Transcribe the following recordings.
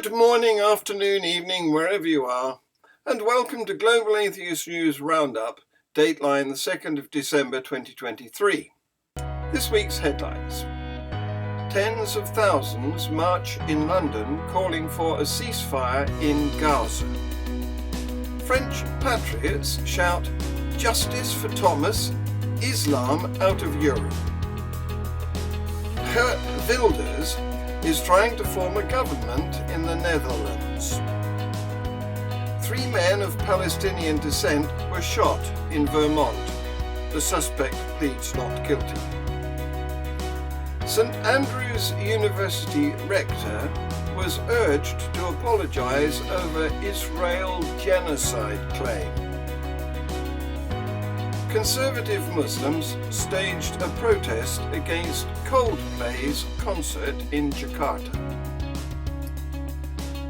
Good morning, afternoon, evening, wherever you are, and welcome to Global Atheist News Roundup, dateline the 2nd of December 2023. This week's headlines. Tens of thousands march in London calling for a ceasefire in Gaza. French patriots shout, "Justice for Thomas, Islam out of Europe." Geert Wilders is trying to form a government in the Netherlands. 3 men of Palestinian descent were shot in Vermont. The suspect pleads not guilty. St Andrews University rector was urged to apologise over Israel genocide claim. Conservative Muslims staged a protest against Coldplay's concert in Jakarta.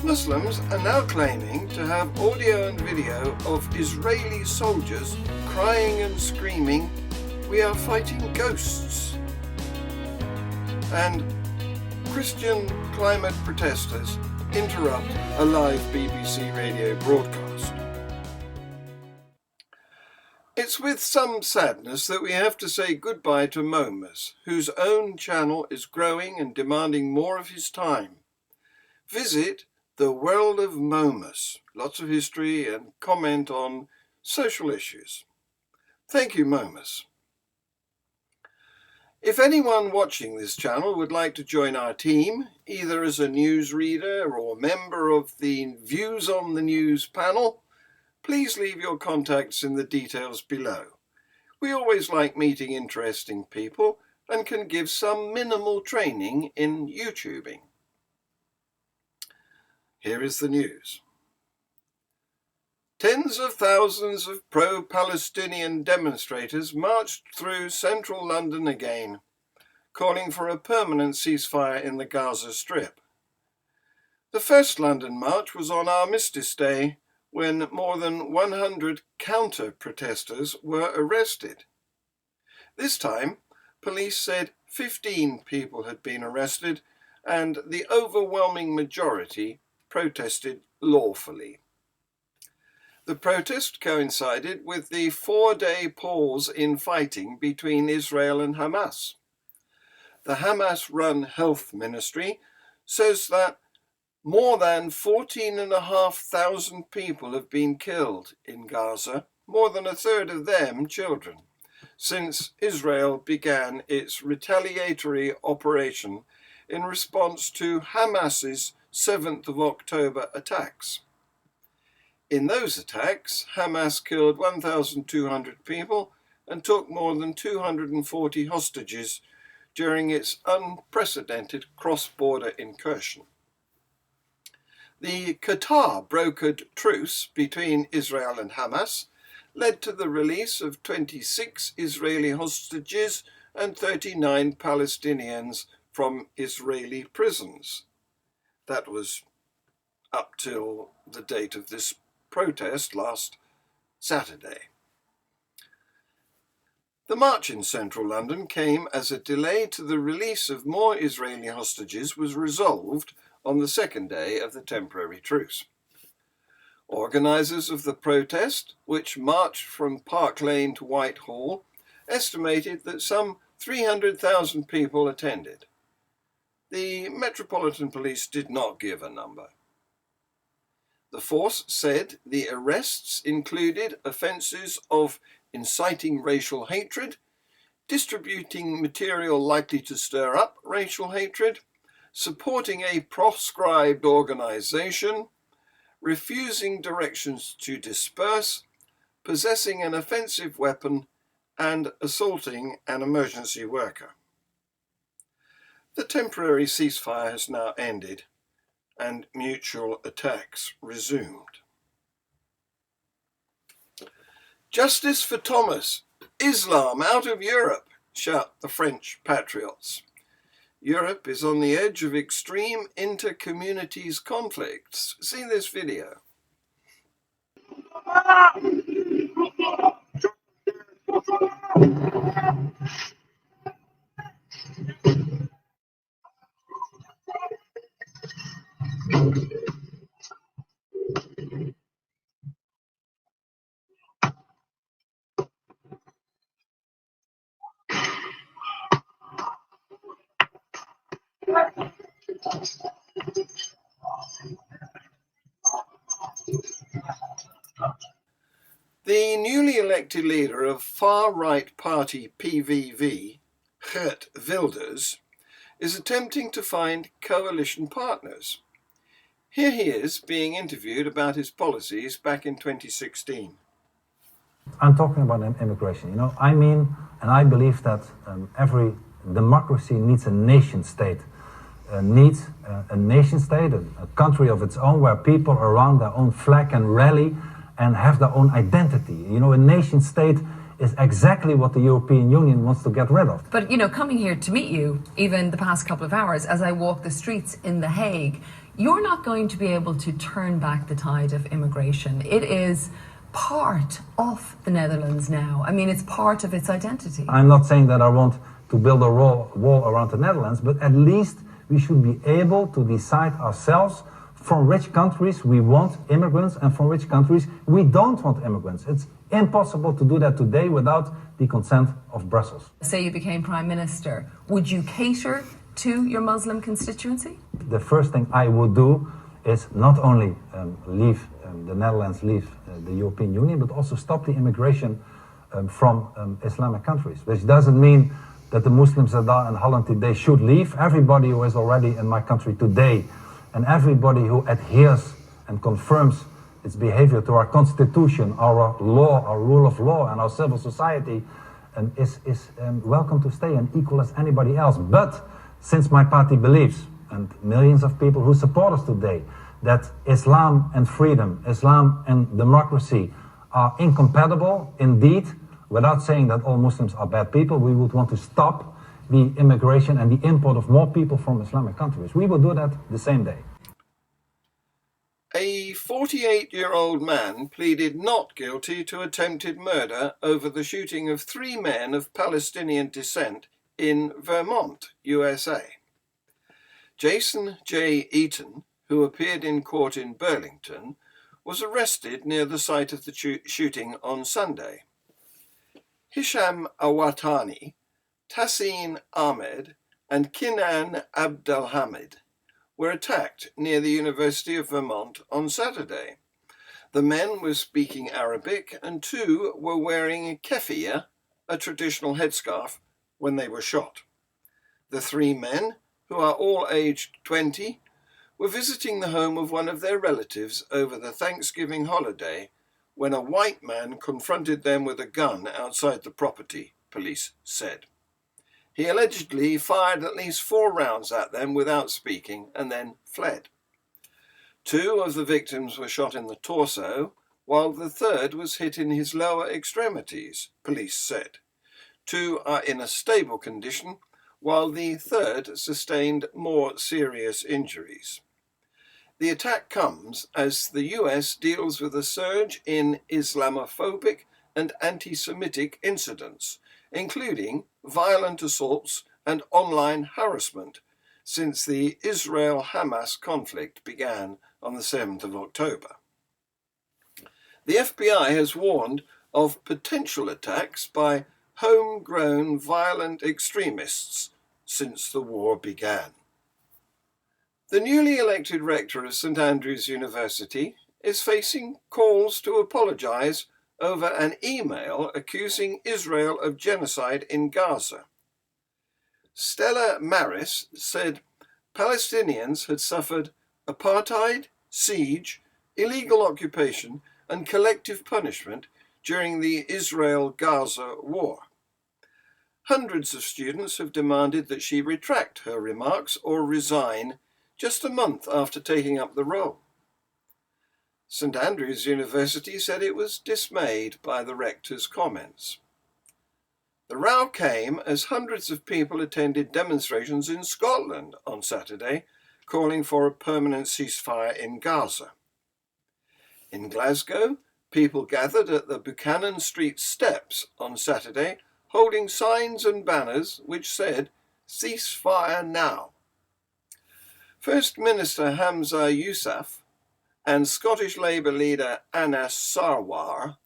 Muslims are now claiming to have audio and video of Israeli soldiers crying and screaming, "We are fighting ghosts." And Christian climate protesters interrupt a live BBC radio broadcast. It's with some sadness that we have to say goodbye to Momus, whose own channel is growing and demanding more of his time. Visit the world of Momus, lots of history and comment on social issues. Thank you, Momus. If anyone watching this channel would like to join our team, either as a newsreader or member of the Views on the News panel, please leave your contacts in the details below. We always like meeting interesting people and can give some minimal training in YouTubing. Here is the news. Tens of thousands of pro-Palestinian demonstrators marched through central London again, calling for a permanent ceasefire in the Gaza Strip. The first London march was on Armistice Day, when more than 100 counter-protesters were arrested. This time, police said 15 people had been arrested, and the overwhelming majority protested lawfully. The protest coincided with the 4-day pause in fighting between Israel and Hamas. The Hamas-run health ministry says that more than 14,500 people have been killed in Gaza, more than a third of them children, since Israel began its retaliatory operation in response to Hamas's 7th of October attacks. In those attacks, Hamas killed 1,200 people and took more than 240 hostages during its unprecedented cross-border incursion. The Qatar-brokered truce between Israel and Hamas led to the release of 26 Israeli hostages and 39 Palestinians from Israeli prisons. That was up till the date of this protest last Saturday. The march in central London came as a delay to the release of more Israeli hostages was resolved on the second day of the temporary truce. Organisers of the protest, which marched from Park Lane to Whitehall, estimated that some 300,000 people attended. The Metropolitan Police did not give a number. The force said the arrests included offences of inciting racial hatred, distributing material likely to stir up racial hatred, supporting a proscribed organisation, refusing directions to disperse, possessing an offensive weapon, and assaulting an emergency worker. The temporary ceasefire has now ended, and mutual attacks resumed. "Justice for Thomas, Islam out of Europe," shout the French patriots. Europe is on the edge of extreme inter-communities conflicts. See this video. The newly elected leader of far-right party PVV, Geert Wilders, is attempting to find coalition partners. Here he is being interviewed about his policies back in 2016. I'm talking about immigration. I mean, and I believe that every democracy needs a nation state. Needs a nation state, a country of its own, where people around their own flag can rally and have their own identity. A nation state is exactly what the European Union wants to get rid of. But, coming here to meet you, even the past couple of hours, as I walk the streets in The Hague, you're not going to be able to turn back the tide of immigration. It is part of the Netherlands now. I mean, it's part of its identity. I'm not saying that I want to build a wall around the Netherlands, but at least we should be able to decide ourselves from which countries we want immigrants and from which countries we don't want immigrants. It's impossible to do that today without the consent of Brussels. Say you became Prime Minister, would you cater to your Muslim constituency? The first thing I would do is not only leave the Netherlands, leave the European Union, but also stop the immigration from Islamic countries, which doesn't mean that the Muslims that are in Holland today should leave. Everybody who is already in my country today and everybody who adheres and confirms its behavior to our constitution, our law, our rule of law, and our civil society is welcome to stay and equal as anybody else. But since my party believes, and millions of people who support us today, that Islam and freedom, Islam and democracy are incompatible, indeed, without saying that all Muslims are bad people, we would want to stop the immigration and the import of more people from Islamic countries. We will do that the same day. A 48-year-old man pleaded not guilty to attempted murder over the shooting of 3 men of Palestinian descent in Vermont, USA. Jason J. Eaton, who appeared in court in Burlington, was arrested near the site of the shooting on Sunday. Hisham Awatani, Tassin Ahmed, and Kinan Abdelhamid were attacked near the University of Vermont on Saturday. The men were speaking Arabic and 2 were wearing a keffiyeh, a traditional headscarf, when they were shot. The 3 men, who are all aged 20, were visiting the home of one of their relatives over the Thanksgiving holiday when a white man confronted them with a gun outside the property, police said. He allegedly fired at least 4 rounds at them without speaking and then fled. 2 of the victims were shot in the torso, while the 3rd was hit in his lower extremities, police said. 2 are in a stable condition, while the 3rd sustained more serious injuries. The attack comes as the US deals with a surge in Islamophobic and anti-Semitic incidents, including violent assaults and online harassment, since the Israel-Hamas conflict began on the 7th of October. The FBI has warned of potential attacks by homegrown violent extremists since the war began. The newly elected rector of St Andrews University is facing calls to apologise over an email accusing Israel of genocide in Gaza. Stella Maris said Palestinians had suffered apartheid, siege, illegal occupation and collective punishment during the Israel-Gaza war. Hundreds of students have demanded that she retract her remarks or resign just a month after taking up the role. St Andrews University said it was dismayed by the rector's comments. The row came as hundreds of people attended demonstrations in Scotland on Saturday, calling for a permanent ceasefire in Gaza. In Glasgow, people gathered at the Buchanan Street steps on Saturday, holding signs and banners which said, "Ceasefire now." First Minister Hamza Yousaf and Scottish Labour leader Anas Sarwar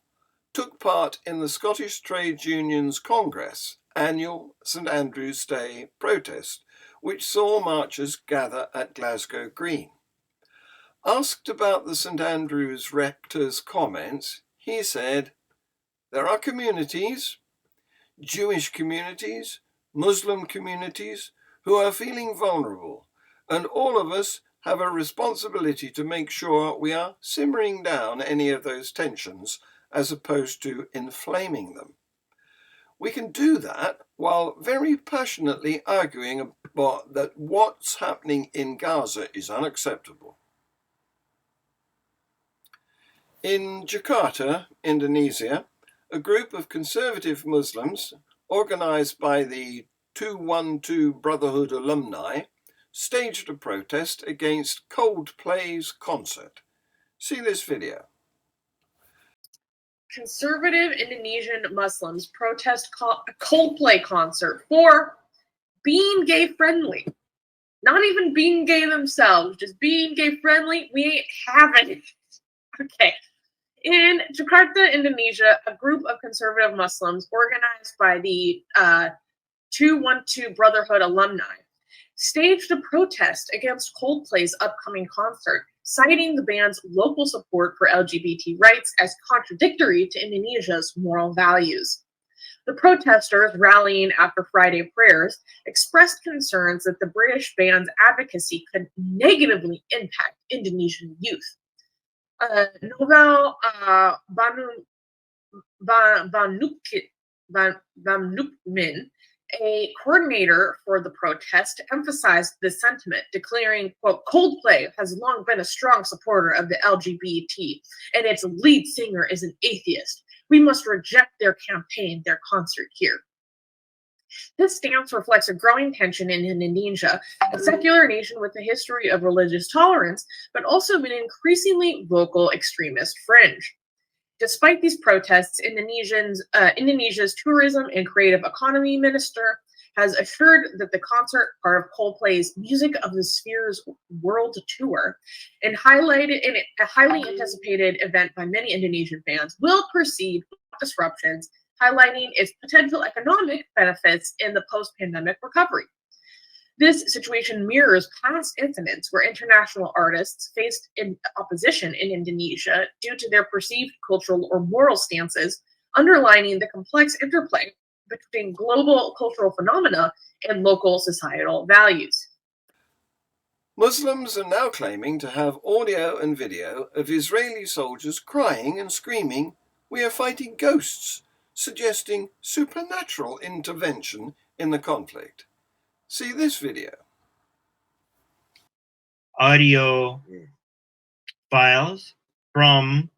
took part in the Scottish Trade Unions Congress annual St Andrews Day protest, which saw marchers gather at Glasgow Green. Asked about the St Andrews rector's comments, he said, "There are communities, Jewish communities, Muslim communities, who are feeling vulnerable, and all of us have a responsibility to make sure we are simmering down any of those tensions as opposed to inflaming them. We can do that while very passionately arguing about that what's happening in Gaza is unacceptable." In Jakarta, Indonesia, a group of conservative Muslims, organised by the 212 Brotherhood alumni, staged a protest against Coldplay's concert. See this video. Conservative Indonesian Muslims protest Coldplay concert for being gay friendly. Not even being gay themselves, just being gay friendly. We ain't having it. Okay. In Jakarta, Indonesia, a group of conservative Muslims organized by the 212 Brotherhood alumni staged a protest against Coldplay's upcoming concert, citing the band's local support for LGBT rights as contradictory to Indonesia's moral values. The protesters, rallying after Friday prayers, expressed concerns that the British band's advocacy could negatively impact Indonesian youth. Novel Banukmin, a coordinator for the protest, emphasized this sentiment, declaring, quote, "Coldplay has long been a strong supporter of the LGBT, and its lead singer is an atheist. We must reject their campaign, their concert here." This stance reflects a growing tension in Indonesia, a secular nation with a history of religious tolerance, but also an increasingly vocal extremist fringe. Despite these protests, Indonesia's tourism and creative economy minister has assured that the concert, part of Coldplay's Music of the Spheres World Tour, and highlighted in a highly anticipated event by many Indonesian fans, will proceed without disruptions, highlighting its potential economic benefits in the post-pandemic recovery. This situation mirrors past incidents where international artists faced opposition in Indonesia due to their perceived cultural or moral stances, underlining the complex interplay between global cultural phenomena and local societal values. Muslims are now claiming to have audio and video of Israeli soldiers crying and screaming, "We are fighting ghosts," suggesting supernatural intervention in the conflict. See this video. Audio files from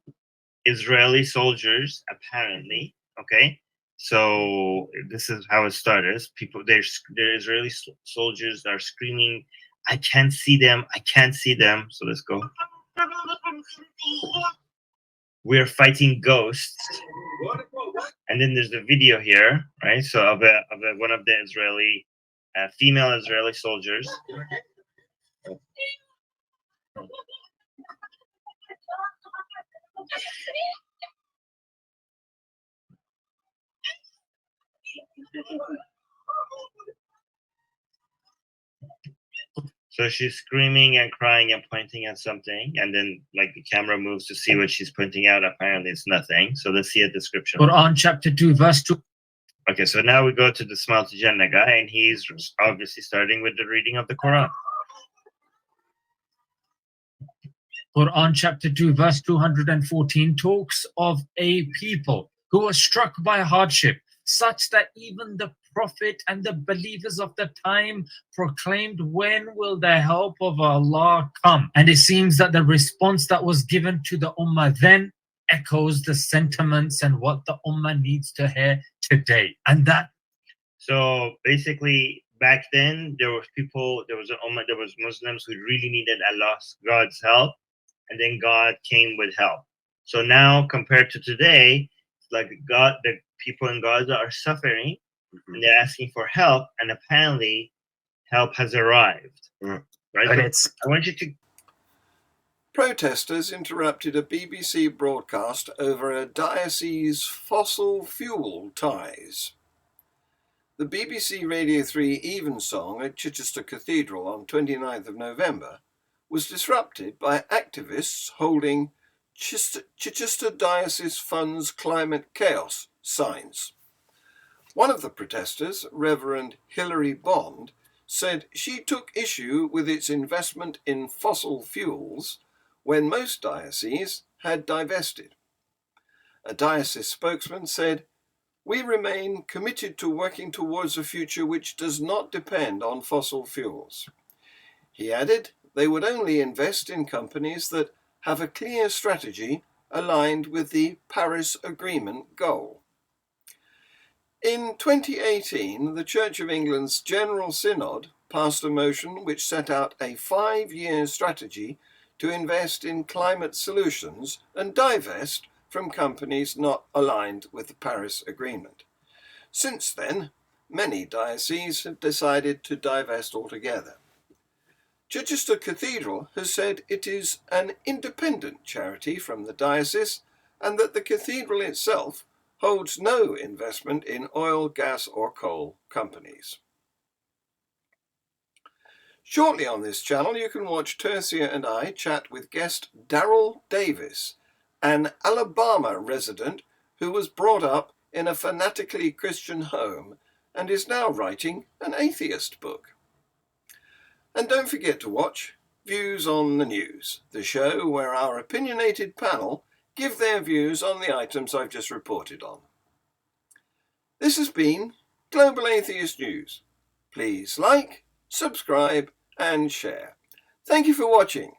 Israeli soldiers, apparently. Okay, so this is how it started. The Israeli soldiers are screaming, "I can't see them! I can't see them!" So let's go. "We're fighting ghosts." And then there's the video here, right? So of one of the Israeli female Israeli soldiers. So she's screaming and crying and pointing at something, and then like the camera moves to see what she's pointing out. Apparently it's nothing. So let's see a description. Quran chapter 2 verse 2. Okay, so now we go to the Smile to Jannah guy, and he's obviously starting with the reading of the Quran. Quran chapter 2 verse 214 talks of a people who were struck by hardship, such that even the Prophet and the believers of the time proclaimed, "When will the help of Allah come?" And it seems that the response that was given to the Ummah then echoes the sentiments and what the Ummah needs to hear today. And that. So basically, back then, there was an Ummah, there was Muslims who really needed God's help, and then God came with help. So now, compared to today, like the people in Gaza are suffering, and they're asking for help, and apparently, help has arrived. Right? And So I want you to. Protesters interrupted a BBC broadcast over a diocese's fossil fuel ties. the BBC Radio 3 Evensong at Chichester Cathedral on 29th of November was disrupted by activists holding Chichester Diocese Funds Climate Chaos signs. One of the protesters, Reverend Hilary Bond, said she took issue with its investment in fossil fuels when most dioceses had divested. A diocese spokesman said, "We remain committed to working towards a future which does not depend on fossil fuels." He added they would only invest in companies that have a clear strategy aligned with the Paris Agreement goal. In 2018, the Church of England's General Synod passed a motion which set out a 5-year strategy to invest in climate solutions and divest from companies not aligned with the Paris Agreement. Since then, many dioceses have decided to divest altogether. Chichester Cathedral has said it is an independent charity from the diocese and that the cathedral itself holds no investment in oil, gas or coal companies. Shortly on this channel you can watch Tercia and I chat with guest Daryl Davis, an Alabama resident who was brought up in a fanatically Christian home and is now writing an atheist book. And don't forget to watch Views on the News, the show where our opinionated panel give their views on the items I've just reported on. This has been Global Atheist News. Please like, subscribe and share. Thank you for watching.